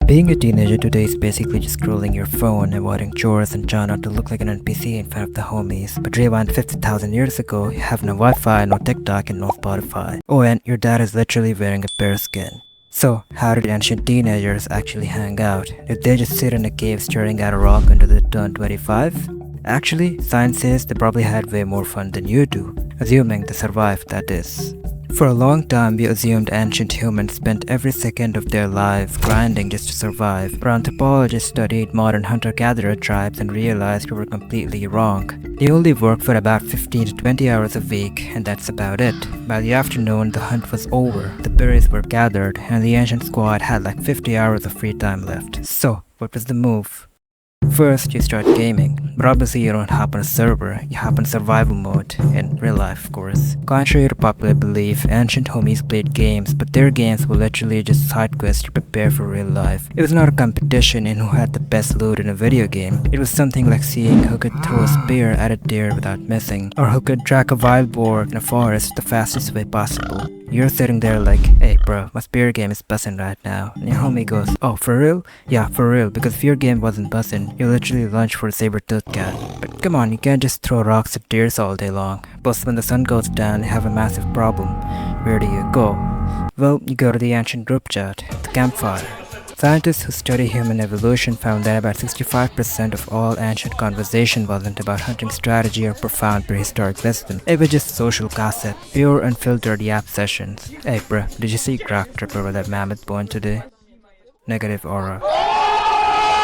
Being a teenager today is basically just scrolling your phone, avoiding chores, and trying not to look like an NPC in front of the homies. But rewind 50,000 years ago, you have no Wi-Fi, no TikTok, and no Spotify. Oh, and your dad is literally wearing a bear skin. So, how did ancient teenagers actually hang out? Did they just sit in a cave staring at a rock until they turned 25? Actually, science says they probably had way more fun than you do, assuming they survived, that is. For a long time, we assumed ancient humans spent every second of their lives grinding just to survive, but anthropologists studied modern hunter-gatherer tribes and realized we were completely wrong. They only worked for about 15 to 20 hours a week, and that's about it. By the afternoon, the hunt was over, the berries were gathered, and the ancient squad had like 50 hours of free time left. So, what was the move? First, you start gaming, but obviously you don't hop on a server, you hop on survival mode, in real life of course. Contrary to popular belief, ancient homies played games, but their games were literally just side quests to prepare for real life. It was not a competition in who had the best loot in a video game, it was something like seeing who could throw a spear at a deer without missing, or who could track a wild boar in a forest the fastest way possible. You're sitting there like, hey bro, my spear game is bussin' right now. And your homie goes, oh for real? Yeah, for real, because if your game wasn't bussin', you literally lunge for a saber-toothed cat. But come on, you can't just throw rocks at deers all day long. Plus when the sun goes down, you have a massive problem. Where do you go? Well, you go to the ancient group chat, the campfire. Scientists who study human evolution found that about 65% of all ancient conversation wasn't about hunting strategy or profound prehistoric wisdom. It was just social gossip, pure unfiltered yap sessions. Hey bruh, did you see Crack Tripper with that mammoth bone today? Negative aura.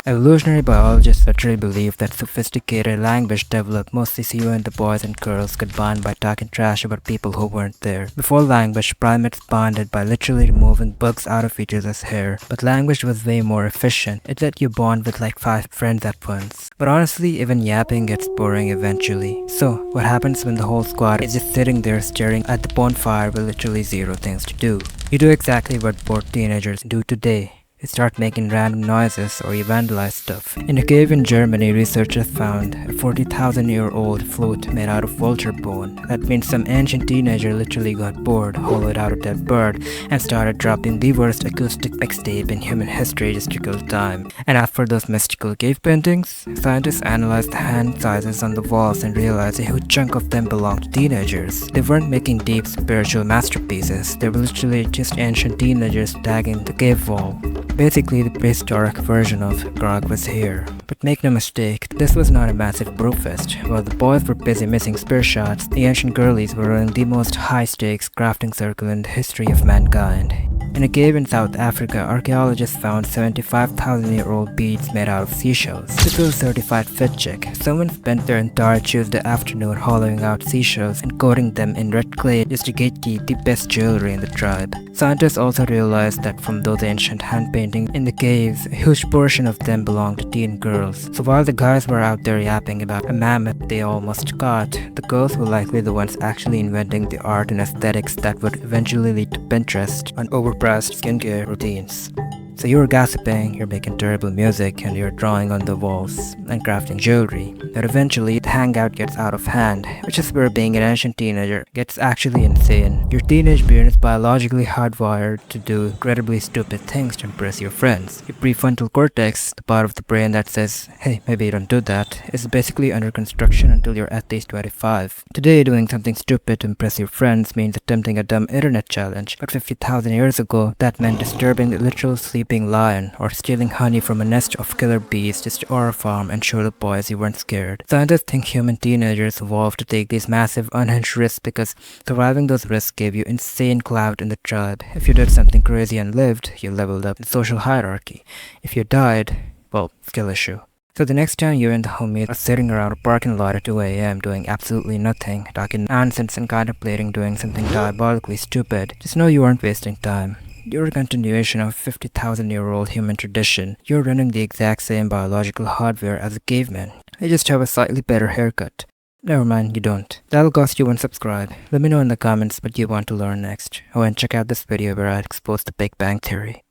Evolutionary biologists literally believe that sophisticated language developed mostly so you and the boys and girls could bond by talking trash about people who weren't there. Before language, primates bonded by literally removing bugs out of each other's hair, but language was way more efficient. It let you bond with like 5 friends at once. But honestly, even yapping gets boring eventually. So, what happens when the whole squad is just sitting there staring at the bonfire with literally zero things to do? You do exactly what bored teenagers do today. They start making random noises or you vandalize stuff. In a cave in Germany, researchers found a 40,000-year-old flute made out of vulture bone. That means some ancient teenager literally got bored, hollowed out a dead bird, and started dropping the worst acoustic mixtape in human history just to kill time. And as for those mystical cave paintings, scientists analyzed the hand sizes on the walls and realized a huge chunk of them belonged to teenagers. They weren't making deep spiritual masterpieces, they were literally just ancient teenagers tagging the cave wall. Basically, the prehistoric version of Grog was here. But make no mistake, this was not a massive brewfest. While the boys were busy missing spear shots, the ancient girlies were running the most high-stakes crafting circle in the history of mankind. In a cave in South Africa, archaeologists found 75,000-year-old beads made out of seashells. This was a certified fit check. Someone spent their entire Tuesday afternoon hollowing out seashells and coating them in red clay just to gatekeep the best jewelry in the tribe. Scientists also realized that from those ancient hand paintings in the caves, a huge portion of them belonged to teen girls. So while the guys were out there yapping about a mammoth they almost caught, the girls were likely the ones actually inventing the art and aesthetics that would eventually lead to Pinterest and overpriced skincare routines. So you're gossiping, you're making terrible music, and you're drawing on the walls and crafting jewelry. But eventually, the hangout gets out of hand, which is where being an ancient teenager gets actually insane. Your teenage brain is biologically hardwired to do incredibly stupid things to impress your friends. Your prefrontal cortex, the part of the brain that says, hey, maybe don't do that, is basically under construction until you're at least 25. Today, doing something stupid to impress your friends means attempting a dumb internet challenge, but 50,000 years ago, that meant disturbing the literal sleeping lion or stealing honey from a nest of killer bees just to aura farm and show the boys you weren't scared. Scientists think human teenagers evolved to take these massive unhinged risks because surviving those risks gave you insane clout in the tribe. If you did something crazy and lived, you leveled up in the social hierarchy. If you died, well, skill issue. So the next time you and the homies are sitting around a parking lot at 2 AM doing absolutely nothing, talking nonsense and contemplating doing something diabolically stupid, just know you aren't wasting time. You're a continuation of a 50,000-year-old human tradition. You're running the exact same biological hardware as a caveman. You just have a slightly better haircut. Never mind, you don't. That'll cost you 1 subscribe. Let me know in the comments what you want to learn next. Oh, and check out this video where I expose the Big Bang Theory.